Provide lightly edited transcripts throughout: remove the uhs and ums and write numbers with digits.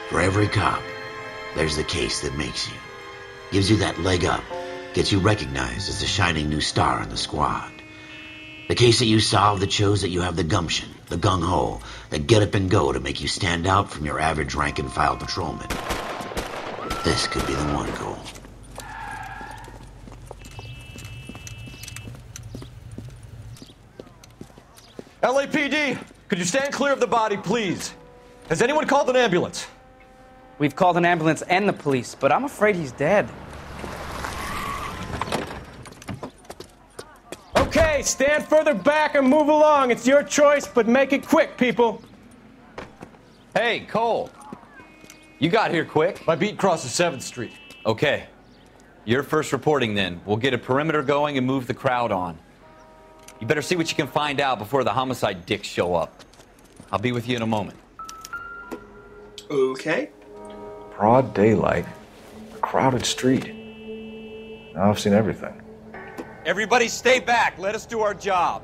For every cop, there's the case that makes you. Gives you that leg up, gets you recognized as the shining new star in the squad. The case that you solve that shows that you have the gumption, the gung-ho, the get up and go to make you stand out from your average rank-and-file patrolman. This could be the one, Cole. LAPD, could you stand clear of the body, please? Has anyone called an ambulance? We've called an ambulance and the police, but I'm afraid he's dead. Okay, stand further back and move along. It's your choice, but make it quick, people. Hey, Cole. You got here quick. My beat crosses 7th Street. Okay. You're first reporting then. We'll get a perimeter going and move the crowd on. You better see what you can find out before the homicide dicks show up. I'll be with you in a moment. Okay. Broad daylight, a crowded street. Now I've seen everything. Everybody stay back. Let us do our job.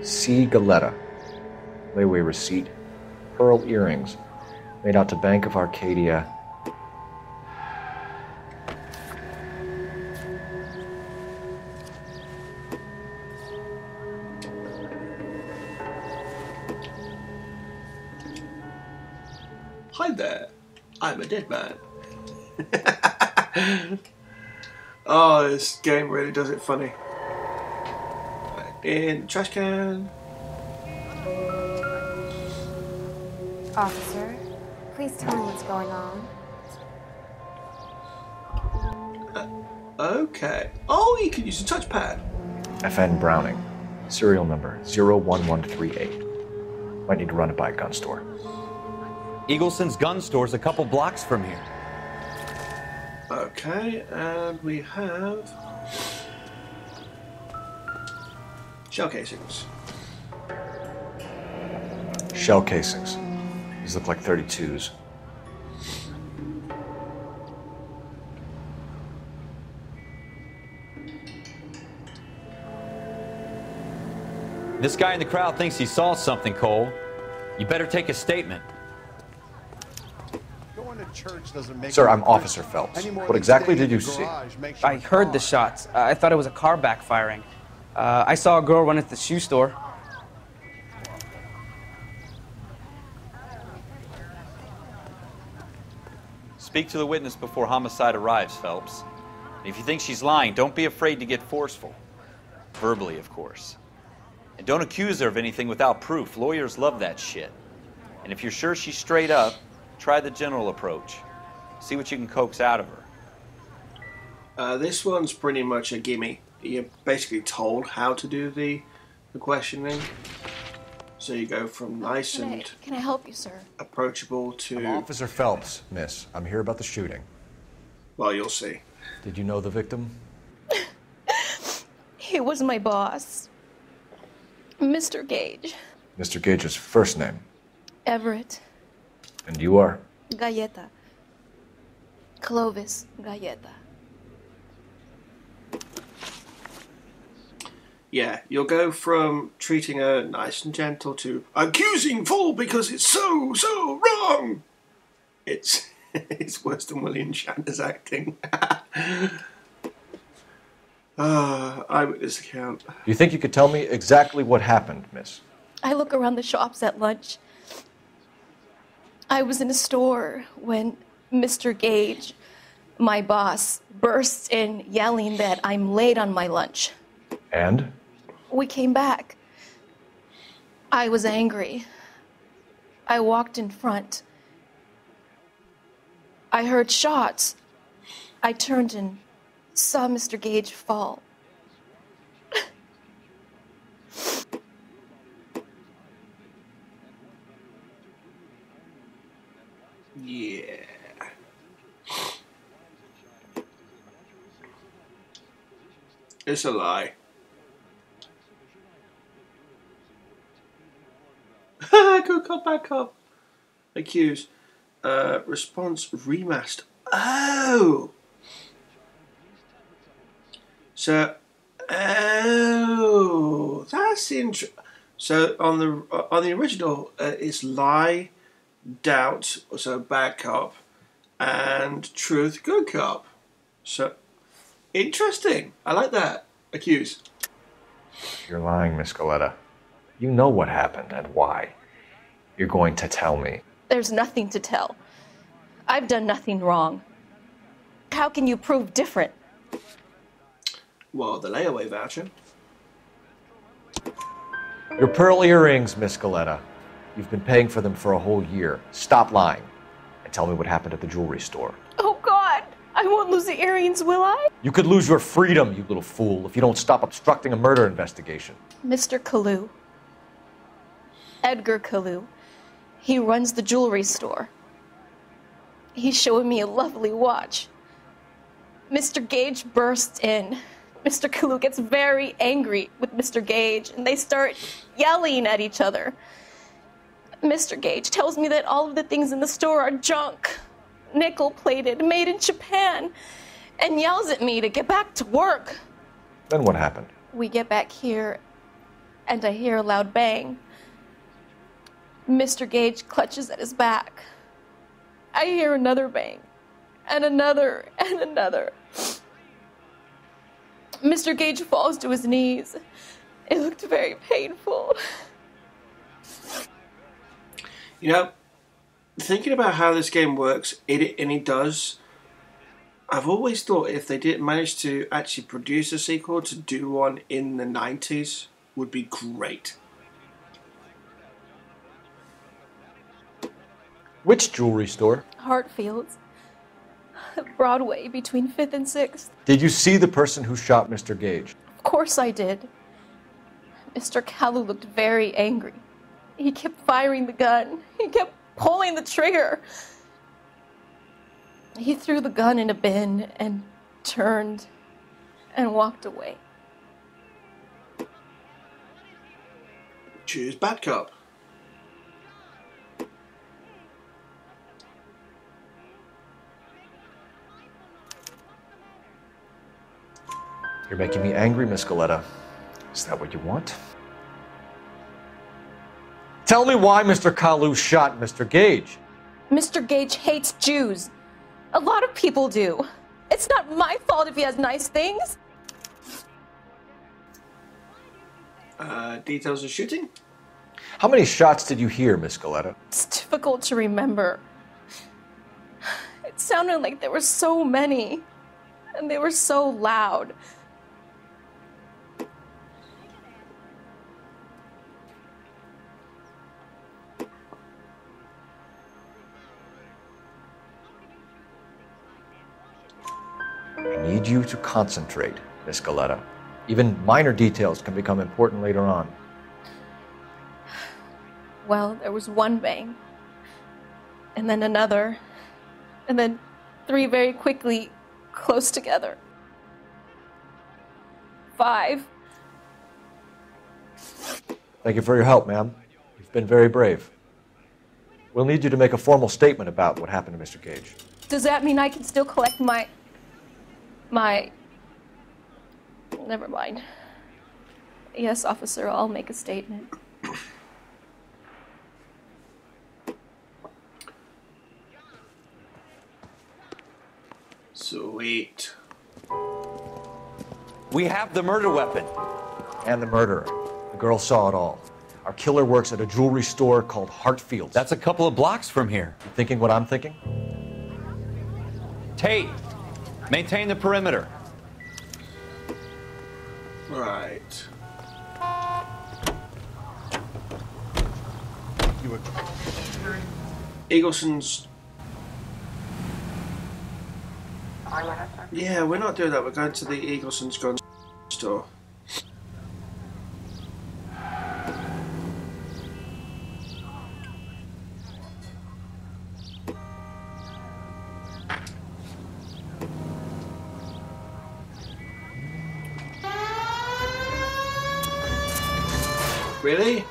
C. Galetta. Layaway receipt. Pearl earrings. Made out to Bank of Arcadia. Hi there. I'm a dead man. Oh, this game really does it funny. In the trash can. Officer, please tell me what's going on. Okay. Oh, you can use a touchpad. FN Browning. Serial number 01138. Might need to run it by a gun store. Eagleson's gun store's a couple blocks from here. Okay, and we have shell casings. Shell casings. These look like 32s. This guy in the crowd thinks he saw something, Cole. You better take a statement. Sir, I'm Officer Phelps. What exactly did you see? I heard the shots. I thought it was a car backfiring. I saw a girl run into the shoe store. Speak to the witness before homicide arrives, Phelps. And if you think she's lying, don't be afraid to get forceful. Verbally, of course. And don't accuse her of anything without proof. Lawyers love that shit. And if you're sure she's straight up, try the general approach. See what you can coax out of her. This one's pretty much a gimme. You're basically told how to do the questioning. So you go from nice Can I help you, sir? approachable to... I'm Officer Phelps, miss. I'm here about the shooting. Well, you'll see. Did you know the victim? He was my boss. Mr. Gage. Mr. Gage's first name. Everett. And you are? Galleta. Clovis Galleta. Yeah, you'll go from treating her nice and gentle to accusing full because it's so wrong. It's worse than William Shatner's acting. Eyewitness account. Do you think you could tell me exactly what happened, miss? I look around the shops at lunch. I was in a store when Mr. Gage, my boss, bursts in yelling that I'm late on my lunch. And? We came back. I was angry. I walked in front. I heard shots. I turned and saw Mr. Gage fall. Yeah. It's a lie. bad cop. Accused. Response remastered. Oh! So, oh, that's interesting. So on the original, it's lie, doubt, so bad cop, and truth, good cop. So interesting. I like that. Accused. You're lying, Miss Galetta. You know what happened and why. You're going to tell me. There's nothing to tell. I've done nothing wrong. How can you prove different? Well, the layaway voucher. Your pearl earrings, Miss Galetta. You've been paying for them for a whole year. Stop lying and tell me what happened at the jewelry store. Oh, God. I won't lose the earrings, will I? You could lose your freedom, you little fool, if you don't stop obstructing a murder investigation. Mr. Kalu. Edgar Kalu. He runs the jewelry store. He's showing me a lovely watch. Mr. Gage bursts in. Mr. Kalu gets very angry with Mr. Gage, and they start yelling at each other. Mr. Gage tells me that all of the things in the store are junk, nickel-plated, made in Japan, and yells at me to get back to work. Then what happened? We get back here, and I hear a loud bang. Mr. Gage clutches at his back. I hear another bang, and another, and another. Mr. Gage falls to his knees. It looked very painful. You know, thinking about how this game works, and it does, I've always thought if they did manage to actually produce a sequel, to do one in the 90s would be great. Which jewelry store? Hartfield's. Broadway, between 5th and 6th. Did you see the person who shot Mr. Gage? Of course I did. Mr. Kalu looked very angry. He kept firing the gun. He kept pulling the trigger. He threw the gun in a bin and turned and walked away. Choose bad cop. You're making me angry, Miss Galetta. Is that what you want? Tell me why Mr. Kalu shot Mr. Gage. Mr. Gage hates Jews. A lot of people do. It's not my fault if he has nice things. Details of shooting? How many shots did you hear, Miss Galetta? It's difficult to remember. It sounded like there were so many, and they were so loud. I need you to concentrate, Miss Galetta. Even minor details can become important later on. Well, there was one bang, and then another, and then 3 very quickly, close together. 5. Thank you for your help, ma'am. You've been very brave. We'll need you to make a formal statement about what happened to Mr. Gage. Does that mean I can still collect my... Never mind. Yes, officer, I'll make a statement. Sweet. We have the murder weapon. And the murderer. The girl saw it all. Our killer works at a jewelry store called Hartfield's. That's a couple of blocks from here. You thinking what I'm thinking? Tate, maintain the perimeter. Right. Eagleson's... Yeah, we're not doing that. We're going to the Eagleson's gun store. Really?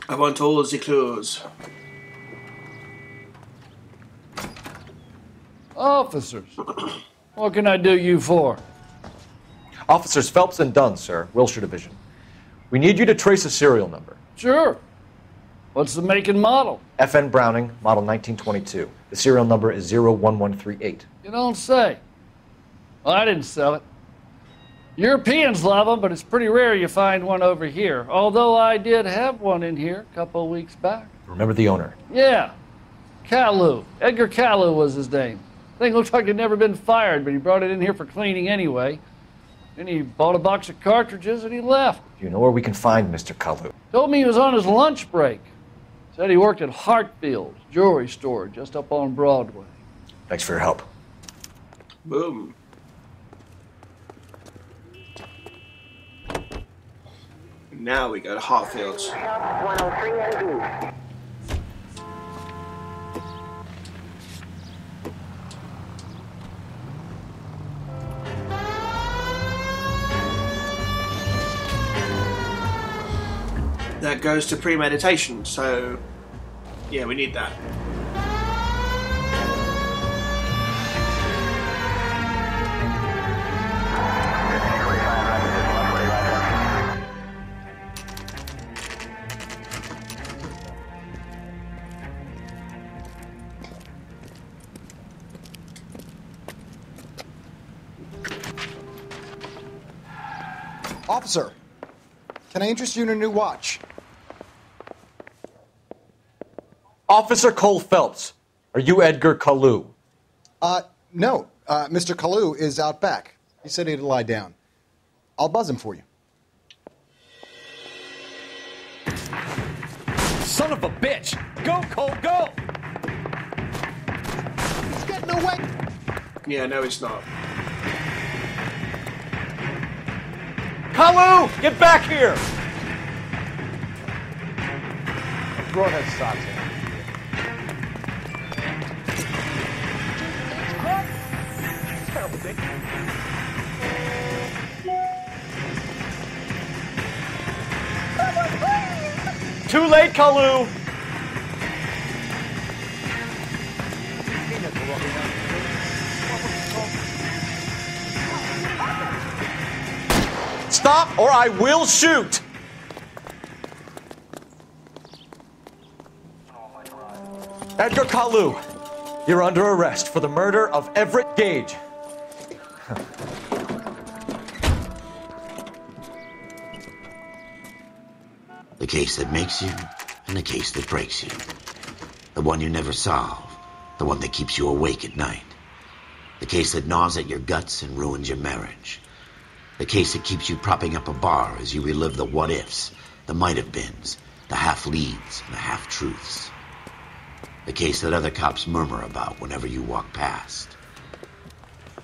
I want all the clues. Officers, what can I do you for? Officers Phelps and Dunn, sir. Wilshire Division. We need you to trace a serial number. Sure. What's the make and model? FN Browning, model 1922. The serial number is 01138. You don't say. Well, I didn't sell it. Europeans love them, but it's pretty rare you find one over here. Although I did have one in here a couple of weeks back. Remember the owner? Yeah. Caillou. Edgar Caillou was his name. Thing looked like he'd never been fired, but he brought it in here for cleaning anyway. Then he bought a box of cartridges and he left. Do you know where we can find Mr. Caillou? Told me he was on his lunch break. Said he worked at Hartfield's jewelry store just up on Broadway. Thanks for your help. Boom. Now we go to Hartfield's. 103 ND. That goes to premeditation, so yeah, we need that. Officer, can I interest you in a new watch? Officer Cole Phelps, are you Edgar Caillou? No. Mr. Caillou is out back. He said he'd lie down. I'll buzz him for you. Son of a bitch! Go, Cole, go! He's getting away! Yeah, no, it's not. Caillou, get back here! Broadhead stops him. Too late, Caillou! Stop or I will shoot! Edgar Caillou, you're under arrest for the murder of Everett Gage. The case that makes you, and the case that breaks you. The one you never solve, the one that keeps you awake at night. The case that gnaws at your guts and ruins your marriage. The case that keeps you propping up a bar as you relive the what-ifs, the might-have-beens, the half-leads, and the half-truths. The case that other cops murmur about whenever you walk past.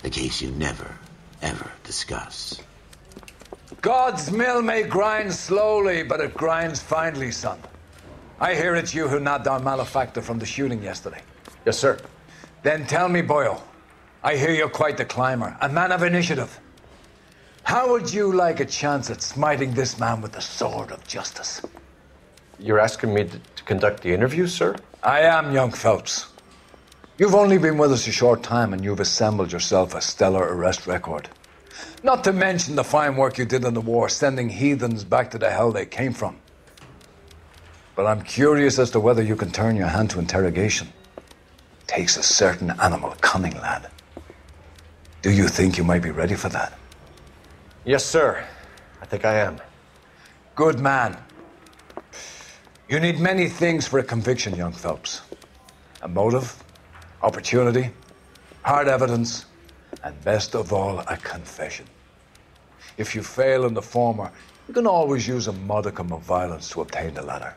The case you never, ever discuss. God's mill may grind slowly, but it grinds finely, son. I hear it's you who nabbed our malefactor from the shooting yesterday. Yes, sir. Then tell me, Boyle, I hear you're quite the climber, a man of initiative. How would you like a chance at smiting this man with the sword of justice? You're asking me to conduct the interview, sir? I am, young Phelps. You've only been with us a short time and you've assembled yourself a stellar arrest record. Not to mention the fine work you did in the war, sending heathens back to the hell they came from. But I'm curious as to whether you can turn your hand to interrogation. Takes a certain animal cunning, lad. Do you think you might be ready for that? Yes, sir. I think I am. Good man. You need many things for a conviction, young Phelps. A motive, opportunity, hard evidence, and best of all, a confession. If you fail in the former, you can always use a modicum of violence to obtain the latter.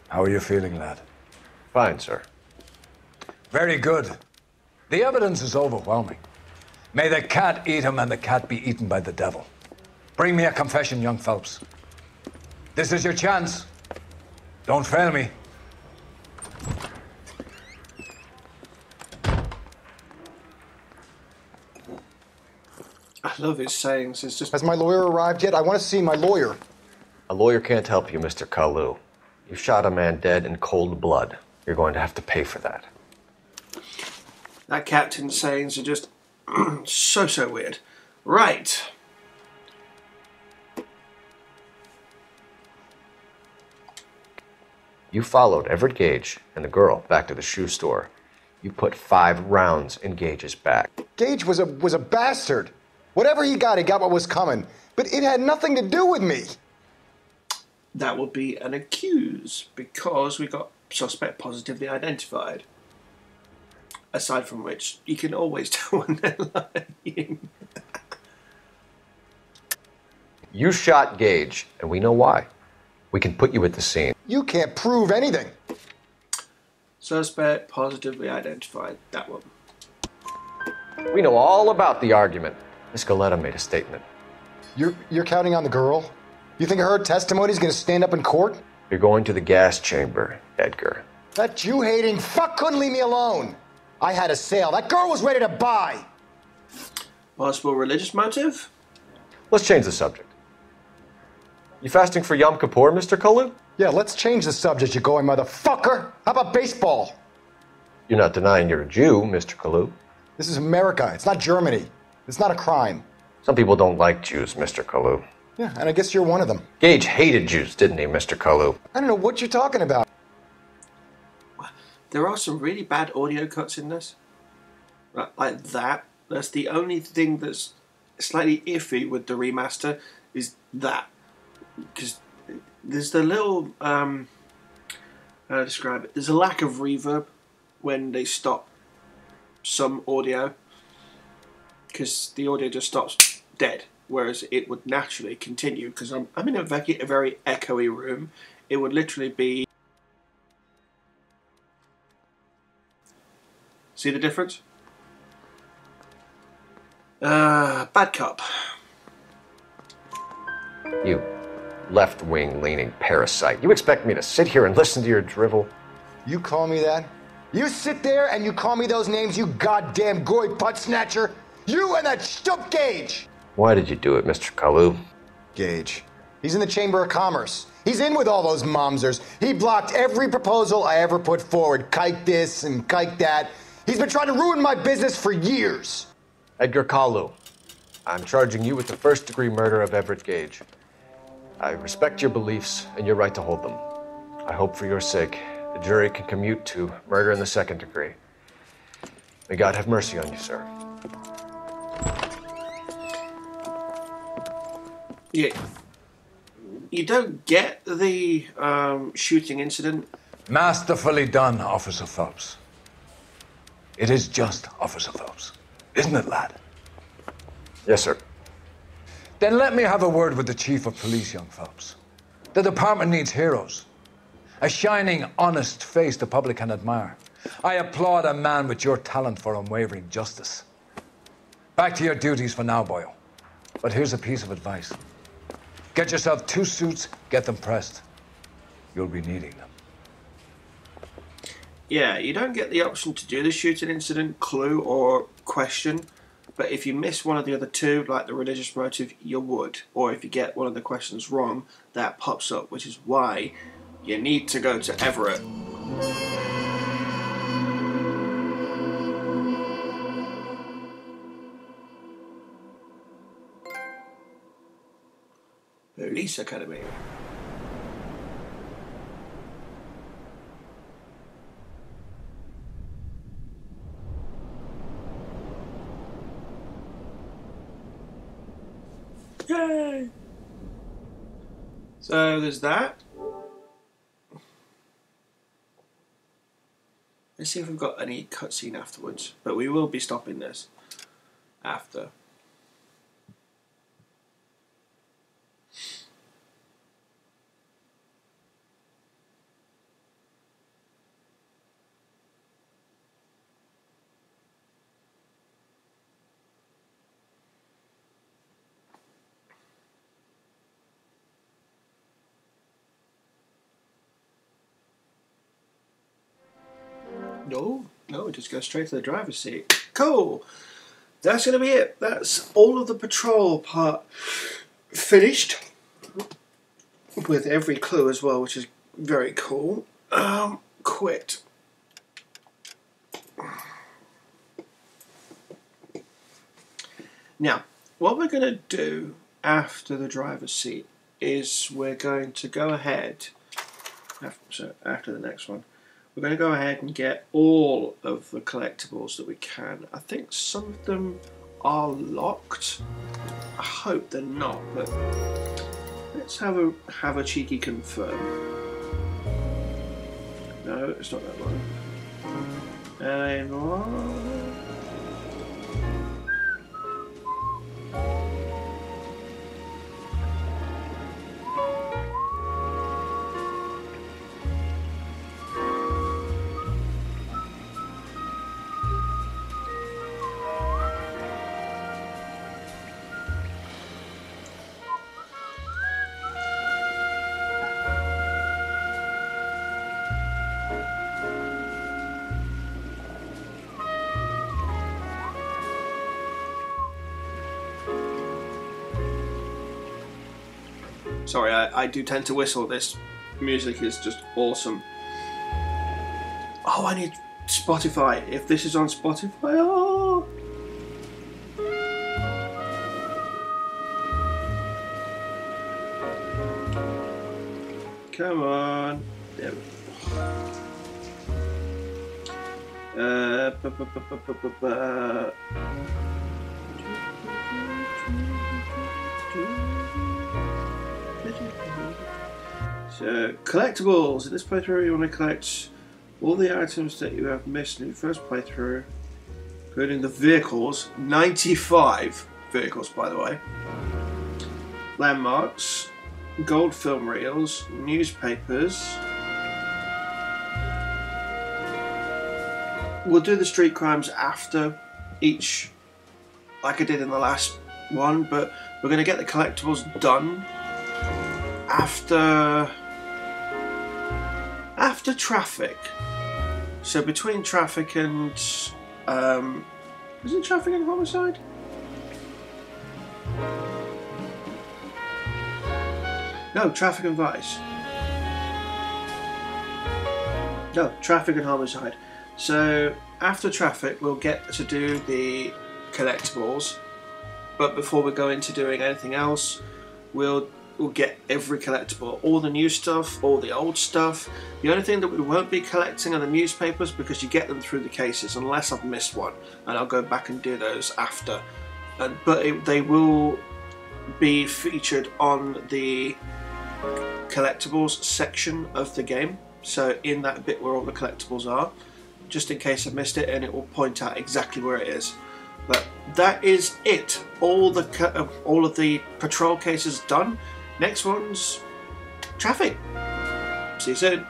How are you feeling, lad? Fine, sir. Very good. The evidence is overwhelming. May the cat eat him and the cat be eaten by the devil. Bring me a confession, young Phelps. This is your chance. Don't fail me. I love his sayings. It's just. Has my lawyer arrived yet? I want to see my lawyer. A lawyer can't help you, Mr. Kalu. You shot a man dead in cold blood. You're going to have to pay for that. That captain's sayings are just so weird. Right. You followed Everett Gage and the girl back to the shoe store. You put 5 rounds in Gage's back. Gage was a bastard. Whatever he got what was coming. But it had nothing to do with me. That would be an accuse, because we got suspect positively identified. Aside from which, you can always tell when they're lying. You shot Gage, and we know why. We can put you at the scene. You can't prove anything. Suspect positively identified. That one. We know all about the argument. Miss Galetta made a statement. You're counting on the girl? You think her testimony is going to stand up in court? You're going to the gas chamber, Edgar. That Jew-hating fuck couldn't leave me alone. I had a sale. That girl was ready to buy. Possible religious motive? Let's change the subject. You fasting for Yom Kippur, Mr. Kalu? Yeah, let's change the subject, you going motherfucker. How about baseball? You're not denying you're a Jew, Mr. Kalu. This is America. It's not Germany. It's not a crime. Some people don't like Jews, Mr. Kalu. Yeah, and I guess you're one of them. Gage hated Jews, didn't he, Mr. Kalu? I don't know what you're talking about. There are some really bad audio cuts in this. Like that. That's the only thing that's slightly iffy with the remaster, is that. Because there's the little, how to describe it? There's a lack of reverb when they stop some audio. Because the audio just stops dead. Whereas it would naturally continue. Because I'm in a very echoey room. It would literally be... See the difference? Bad cop. You left-wing leaning parasite. You expect me to sit here and listen to your drivel? You call me that? You sit there and you call me those names, you goddamn goy butt snatcher? You and that stup Gage! Why did you do it, Mr. Kalu? Gage. He's in the Chamber of Commerce. He's in with all those momsers. He blocked every proposal I ever put forward. Kike this and kike that. He's been trying to ruin my business for years. Edgar Kalu, I'm charging you with the first-degree murder of Everett Gage. I respect your beliefs and your right to hold them. I hope for your sake the jury can commute to murder in the second degree. May God have mercy on you, sir. Yeah. You don't get the shooting incident? Masterfully done, Officer Phelps. It is just Officer Phelps. Isn't it, lad? Yes, sir. Then let me have a word with the Chief of Police, young Phelps. The department needs heroes. A shining, honest face the public can admire. I applaud a man with your talent for unwavering justice. Back to your duties for now, boyo. But here's a piece of advice. Get yourself 2 suits, get them pressed. You'll be needing them. Yeah, you don't get the option to do the shooting incident, clue, or question. But if you miss one of the other 2, like the religious motive, you would. Or if you get one of the questions wrong, that pops up, which is why you need to go to Everett. Police Academy. Yay! So there's that. Let's see if we've got any cutscene afterwards. But we will be stopping this after. No, it just goes straight to the driver's seat. Cool. That's going to be it. That's all of the patrol part finished. with every clue as well, which is very cool. Quit. Now, what we're going to do after the driver's seat is we're going to go ahead, after the next one, we're going to go ahead and get all of the collectibles that we can. I think some of them are locked. I hope they're not, but let's have a cheeky confirm. No, it's not that one. And one. Sorry, I do tend to whistle. This music is just awesome. Oh, I need Spotify. If this is on Spotify, oh! Come on. There we go. So, collectibles. In this playthrough, you want to collect all the items that you have missed in your first playthrough, including the vehicles. 95 vehicles, by the way. Landmarks, gold film reels, newspapers. We'll do the street crimes after each, like I did in the last one, but we're going to get the collectibles done after traffic. So between traffic and is it traffic and homicide? No, traffic and vice. No, traffic and homicide. So after traffic we'll get to do the collectibles, but before we go into doing anything else, we'll get every collectible, all the new stuff, all the old stuff. The only thing that we won't be collecting are the newspapers, because you get them through the cases, unless I've missed one, and I'll go back and do those after. But they will be featured on the collectibles section of the game, so in that bit where all the collectibles are, just in case I missed it, and it will point out exactly where it is. But that is it. All of the patrol cases done. Next one's traffic. See you soon.